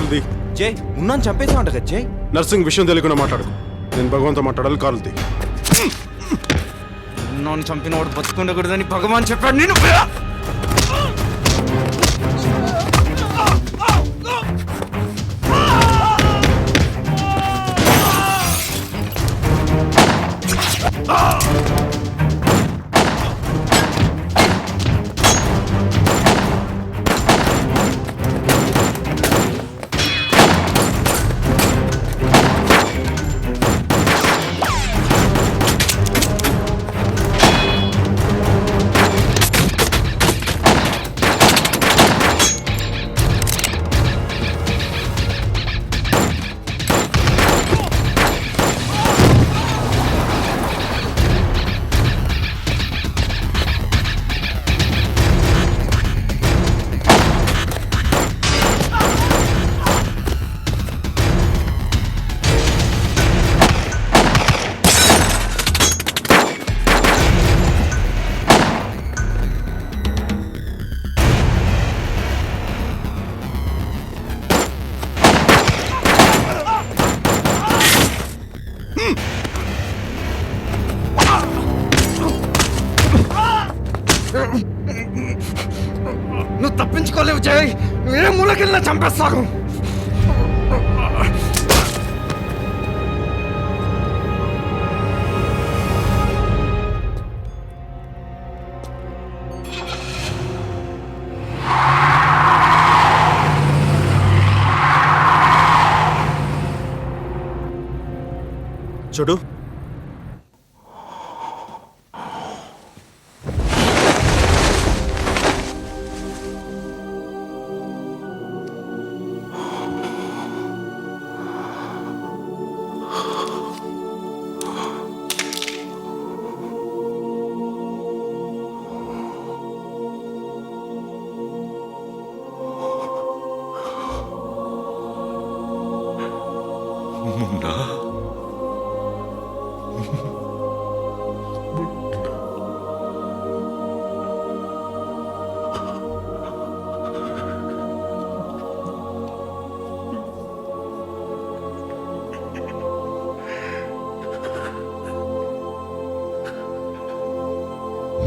కారుది. జై ఉన్నాను చంపేసా ఉంట కదా జై. నర్సింగ్ విషయం తెలియకుండా మాట్లాడుకు. నేను భగవంతో మాట్లాడాలి, కారుది. ఉన్నాను చంపిన వాడు బతుకుండకూడదని భగవాన్ చెప్పాడు. నేను నువ్వు తప్పించుకోలేవు జై. ఏ మూలకెళ్ళినా చంపేస్తాను. చూడు,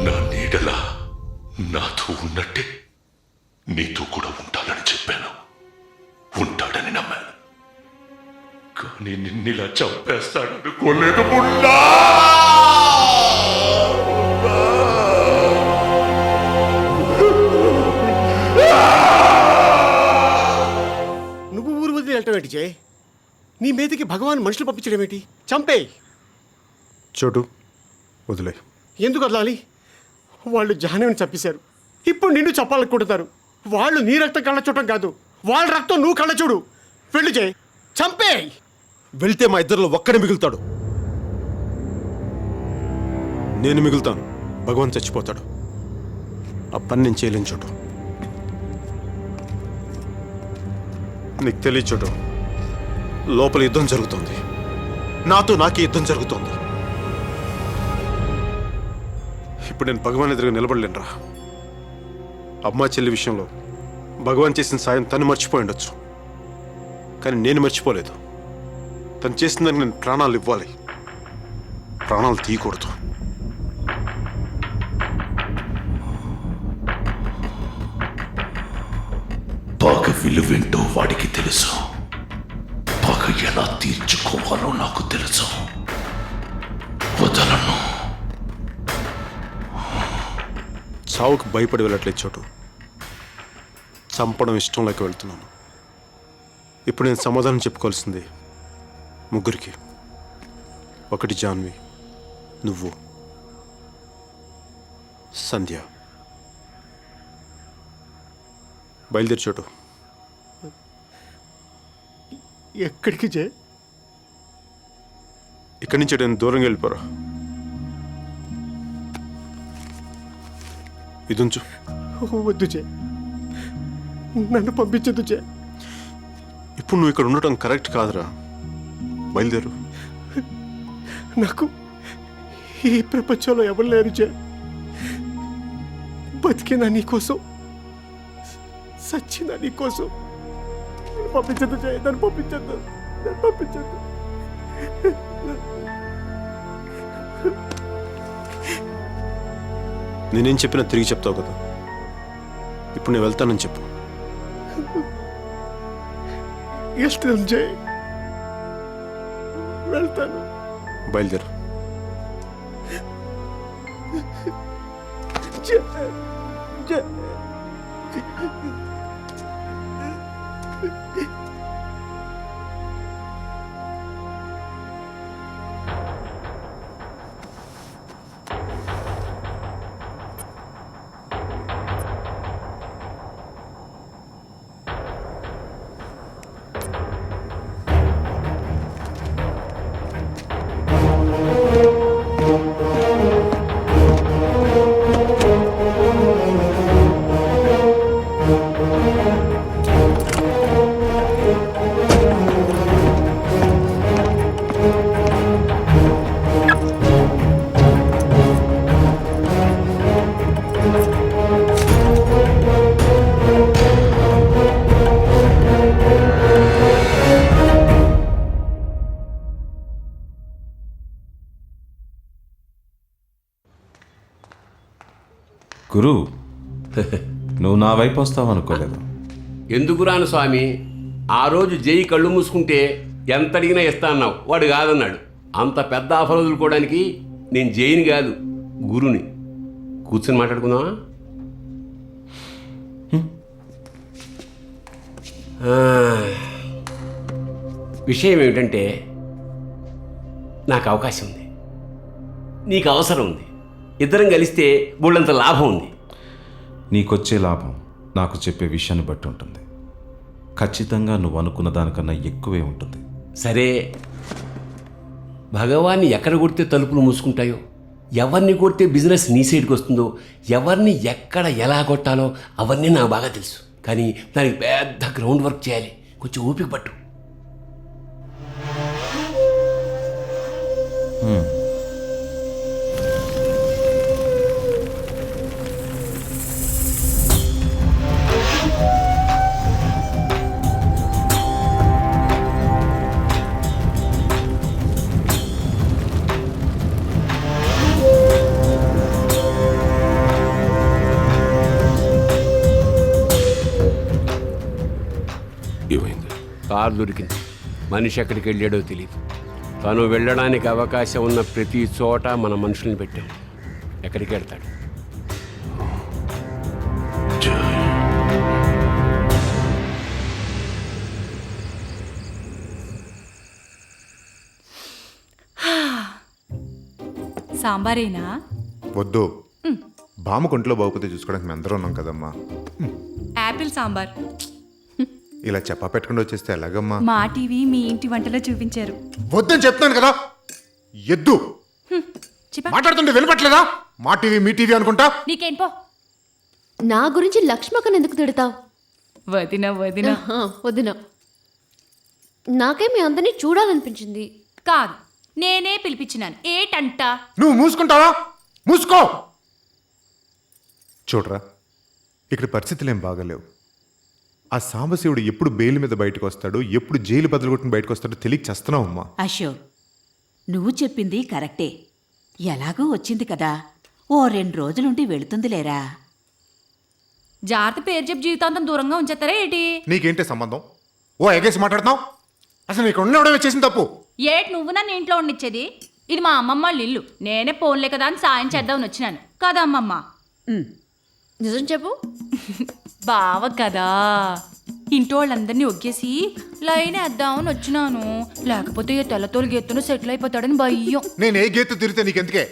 నా నీడలా నాతో ఉన్నట్టే నీతో కూడా ఉంటానని చెప్పాను. ఉంటాడని నమ్మాను. కానీ నిన్నిలా చంపేస్తాడనుకోలేదు. నువ్వు ఊరు వదిలి వెళ్ళటం ఏంటి జయ్? నీ మీదకి భగవాన్ మనుషులు పంపించడం ఏంటి? చంపే. చూడు, వదిలే. ఎందుకు వదలాలి? వాళ్ళు జాహ్నవిని చంపేశారు. ఇప్పుడు నిన్ను చంపాలనుకుంటున్నారు. వాళ్ళు నీ రక్తం కళ్ళ చూడటం కాదు, వాళ్ళ రక్తం నువ్వు కళ్ళ చూడు. వెళ్ళు జయ్, చంపే. వెళ్తే మా ఇద్దరిలో ఒక్కడే మిగులుతాడు. నేను మిగులుతాను, భగవాన్ చచ్చిపోతాడు. ఆ పని నేను చేయలేను. చూడు, నీకు తెలియదు. చూడు, లోపల యుద్ధం జరుగుతుంది. నాకే యుద్ధం జరుగుతుంది. ఇప్పుడు నేను భగవాన్ ఎదురుగా నిలబడలేనురా. అమ్మా చెల్లి విషయంలో భగవాన్ చేసిన సాయం తను మర్చిపోయి ఉండొచ్చు, కానీ నేను మర్చిపోలేదు. తను చేసిన దానికి నేను ప్రాణాలు ఇవ్వాలి, ప్రాణాలు తీయకూడదు. పగ విలువేంటో వాడికి తెలుసు. పగ ఎలా తీర్చుకోవాలో నాకు తెలుసు. వదలను. చావుకు భయపడి వెళ్ళట్లేదు చోటు, చంపడం ఇష్టం లేక వెళ్తున్నాను. ఇప్పుడు నేను సమాధానం చెప్పుకోవాల్సింది ముగ్గురికి. ఒకటి జాన్వి, నువ్వు, సంధ్య. బయలుదేరి చోటు. ఎక్కడికి జయ్? ఇక్కడి నుంచి నేను దూరంగా వెళ్ళిపోరా. ఇది ఉంచు. వద్దు జయ్, నన్ను పంపించద్దు జయ్. ఇప్పుడు నువ్వు ఇక్కడ ఉండటం కరెక్ట్ కాదురా. బయలుదేరు. నాకు ఈ ప్రపంచంలో ఎవరు లేరు జయ్. బతికినా నీకోసం, సచ్చినా నీకోసం. పంపించద్దు జయ, నన్ను పంపించద్దు, నన్ను పంపించద్దు. నేనేం చెప్పినా తిరిగి చెప్తావు కదా. ఇప్పుడు నేను వెళ్తానని చెప్పు. వెళ్తాను జయ, వెళ్తాను. బయలుదేరు. జయ జయ. గురు, నువ్వు నా వైపు వస్తావు అనుకోలేదు. ఎందుకు రాను స్వామి? ఆ రోజు జై కళ్ళు మూసుకుంటే ఎంత అడిగినా ఇస్తా అన్నావు, వాడు కాదన్నాడు. అంత పెద్ద ఆఫర్ వదులుకోవడానికి నేను జైని కాదు, గురుని. కూర్చొని మాట్లాడుకుందామా? విషయం ఏమిటంటే, నాకు అవకాశం ఉంది, నీకు అవసరం ఉంది. ఇద్దరం కలిస్తే బోళ్ళంత లాభం ఉంది. నీకొచ్చే లాభం నాకు చెప్పే విషయాన్ని బట్టి ఉంటుంది. ఖచ్చితంగా నువ్వు అనుకున్న దానికన్నా ఎక్కువే ఉంటుంది. సరే, భగవాన్ని ఎక్కడ కొడితే తలుపులు మూసుకుంటాయో, ఎవరిని కొడితే బిజినెస్ నీ సైడ్కి వస్తుందో, ఎవరిని ఎక్కడ ఎలా కొట్టాలో అవన్నీ నాకు బాగా తెలుసు. కానీ దానికి పెద్ద గ్రౌండ్ వర్క్ చేయాలి. కొంచెం ఓపిక పట్టు. ఏమైంది? కారు దొరికింది. మనిషి ఎక్కడికి వెళ్ళాడో తెలియదు. తను వెళ్ళడానికి అవకాశం ఉన్న ప్రతి చోట మన మనుషుల్ని పెట్టాం. ఎక్కడికి వెళ్తాడు? సాంబారేనా? వద్దు, బామ్మ కొంట్లో బాగుపోతే చూసుకోవడానికి మేము అందరం ఉన్నాం కదమ్మా. యాపిల్ సాంబార్. ఇలా చెప్పా పెట్టుకుంటూ వచ్చేస్తే ఎలాగమ్మా? మా టీవీ మీ ఇంటి వంటలో చూపించారు. వద్దని చెప్తాను కదా. ఎద్దు చెప్పా. మాట్లాడుతుంటే వినపట్లేదా? మా టీవీ మీ టీవీ అనుకుంటా. నీకేం పో. నా గురించి లక్ష్మక్కని ఎందుకు తిడతావు? వదిన వదిన వదిన, నాకే మీ అందరినీ చూడాలనిపించింది. కాదు, నేనే పిలిపించినాను. ఏటంట? నువ్వు మూసుకుంటావా? మూసుకో. చూడరా, ఇక్కడ పరిస్థితులు ఏం బాగాలేవు. ఆ సాంబశివుడు ఎప్పుడు బెయిల్ మీద బయటకు వస్తాడు, ఎప్పుడు జైలు బదులుగొట్టిన బయటకు వస్తాడో తెలియక చేస్తున్నావు అమ్మా. అశోక్, నువ్వు చెప్పింది కరెక్టే. ఎలాగో వచ్చింది కదా, ఓ 2 రోజులుండి వెళుతుందిలేరా. జాగ్రత్త పేరు చెప్పి జీవితాంతం దూరంగా ఉంచేస్తారా ఏంటి? నీకేంటే సంబంధం? ఓ ఎగేసి మాట్లాడుతున్నావు. అసలు నీకు ఉండవడమే చేసిన తప్పు. ఏటి నువ్వు నన్ను ఇంట్లో ఉండిచ్చేది? ఇది మా అమ్మమ్మ వాళ్ళ ఇల్లు. నేనే పోన్లే కదా అని సాయం చేద్దామని వచ్చినాను కదా అమ్మమ్మ. నిజం చెప్పు. బావ కదా, ఇంటోళ్ళందరినీ ఒగ్గేసి లైన్ వేద్దామని వచ్చినాను. లేకపోతే ఈ తెల్లతోలు గెత్తును సెటిల్ అయిపోతాడని భయం. నేను ఏ గేతు తిరిగితే నీకెందుకే?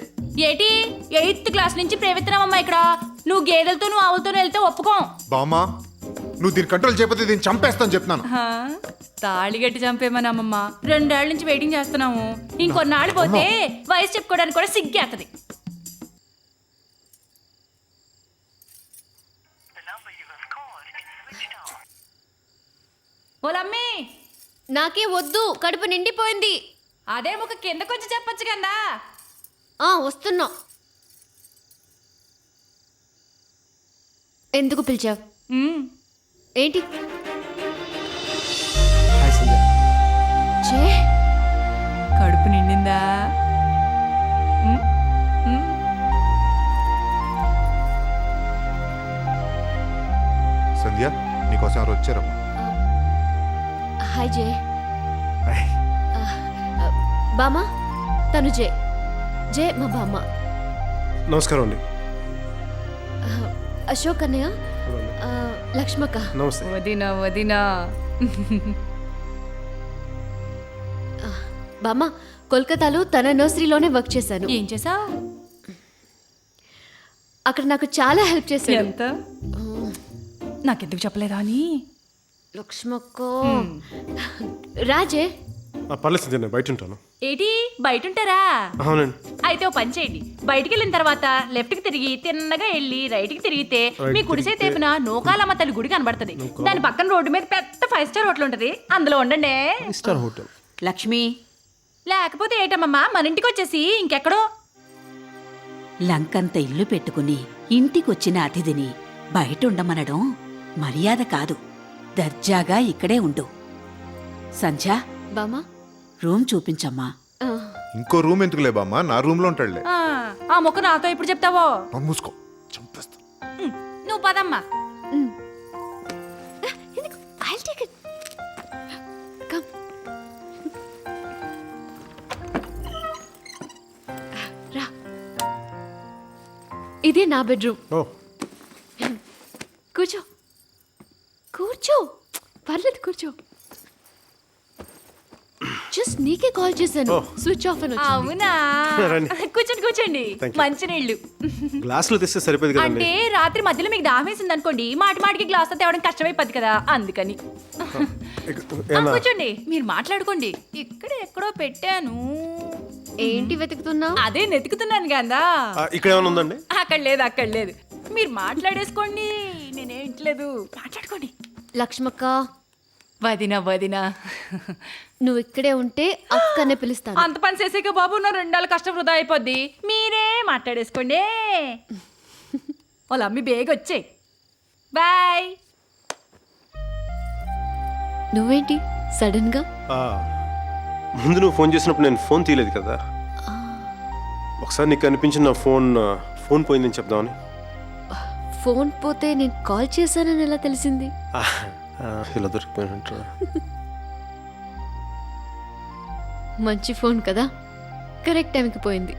ఏటి 8th క్లాస్ నుంచి ప్రేమిస్తున్నామమ్మా ఇక్కడ. నువ్వు గేదెలతోనూ ఆవులతోనూ వెళ్తే ఒప్పుకోం. బామ్మా, నువ్వు దీన్ని కంట్రోల్ చేయకపోతే దీన్ని చంపేస్తాను చెప్తున్నాను. తాళిగట్టి చంపేమని అమ్మమ్మ. 2 ఏళ్ల నుంచి వెయిటింగ్ చేస్తున్నాము. ఇంకొన్నాళ్ళు పోతే వయసు చెప్పుకోవడానికి కూడా సిగ్గేస్తుంది. ఓలమ్మి, నాకే వద్దు, కడుపు నిండిపోయింది. అదే ముఖ కిందకొచ్చి చెప్పొచ్చు కదా. వస్తున్నా. ఎందుకు పిలిచావు? ఏంటి? బాగుందా? సంధ్య నీకోసం ఎవరు వచ్చారమ్మా? హాయ్ జే. బామ్మ తను జే. జే మా బామ్మ. నమస్కారం అండి. అశోక్ అన్నయ్య, లక్ష్మక్క. నమస్తే. వదినా వదినా. బామ్మ కోల్కతాలో తన నర్సరీలోనే వర్క్ చేశాను. ఏం చేసావు? అక్కడ నాకు చాలా హెల్ప్ చేశాడు. ఎంత? నాకెందుకు చెప్పలేదా అని? లక్ష్మక్క రాజే. పర్లేదు సంధ్య, నేను బయట ఉంటాను. ఏటి బయట ఉంటారా? అవునండి. అయితే ఓ పని చేయండి, బయటికి వెళ్ళిన తర్వాత లెఫ్ట్ కి తిరిగి తిన్నగా వెళ్ళి రైట్ కి తిరిగితే మీ కుడి సైడ్ తేపున నూకాలమ్మ తల్లి గుడి కనబడుతుంది. దాని పక్కన రోడ్డు మీద పెద్ద 5 స్టార్ హోటల్ ఉంటది, అందులో ఉండండి. Star hotel. లక్ష్మి, లేకపోతే ఏటమ్మమ్మా మన ఇంటికి వచ్చేసి ఇంకెక్కడో. లంకంత ఇల్లు పెట్టుకుని ఇంటికొచ్చిన అతిథిని బయట ఉండమనడం మర్యాద కాదు. దర్జాగా ఇక్కడే ఉండు. సంధ్య, బామ్మ రూమ్ చూపించమ్మా. ఇంకో రూమ్ ఎందుకులే బామ్మ, నా రూమ్ లో ఉంటాడులే. ఆ మొక్క నాతో ఇప్పుడు చెప్తావో? మూసుకో, చంపేస్తా. నువ్వు పదమ్మా. I'll take it. Come. రా. ఇదే నా బెడ్రూమ్. ఓ, కూర్చో కూర్చో, పర్లేదు కూర్చో. జస్ట్ నీకే కాల్ చేశాను, స్విచ్ ఆఫ్ అని వచ్చింది. అవునా? రండి. కూర్చోండి కూర్చోండి. Thank you. మంచినీళ్ళు. గ్లాసులు తెస్తే సరిపోదు కదండి. అంటే రాత్రి మధ్యలో మీకు దాహం వేసింది అనుకోండి, మాటి మాటికి గ్లాస్ తేవడం కష్టమైపోద్ది కదా, అందుకని. కూర్చోండి, మీరు మాట్లాడుకోండి. ఇక్కడ ఎక్కడో పెట్టాను. ఏంటి వెతుకుతున్నావు? అదే నెతుకుతున్నాను కదా. ఇక్కడ ఏమైనా ఉందండి? అక్కడ లేదు అక్కడ లేదు, మీరు మాట్లాడేసుకోండి, నేనేంట్లేదు, మాట్లాడుకోండి. లక్ష్మక్క, వదినా వదినా. నువ్వు ఇక్కడే ఉంటే అక్కనే పిలుస్తాను. అంత పని చేసేక బాబు, నా 2 నెలల కష్టం వృధా అయిపోద్ది. మీరే మాట్లాడేసుకోండి. వాళ్ళ అమ్మి బేగ వచ్చేయ్. బాయ్. నువ్వేంటి సడన్ గా? ముందు నువ్వు ఫోన్ చేసినప్పుడు నేను ఫోన్ తీయలేదు కదా. ఒకసారి నీకు అనిపించిన నా ఫోన్ పోయిందని చెప్దామని. ఫోన్ పోతే నేను కాల్ చేశానని ఎలా తెలిసింది? ఇలా దొరికిపోయినట్టు. మంచి ఫోన్ కదా, కరెక్ట్ టైంకి పోయింది.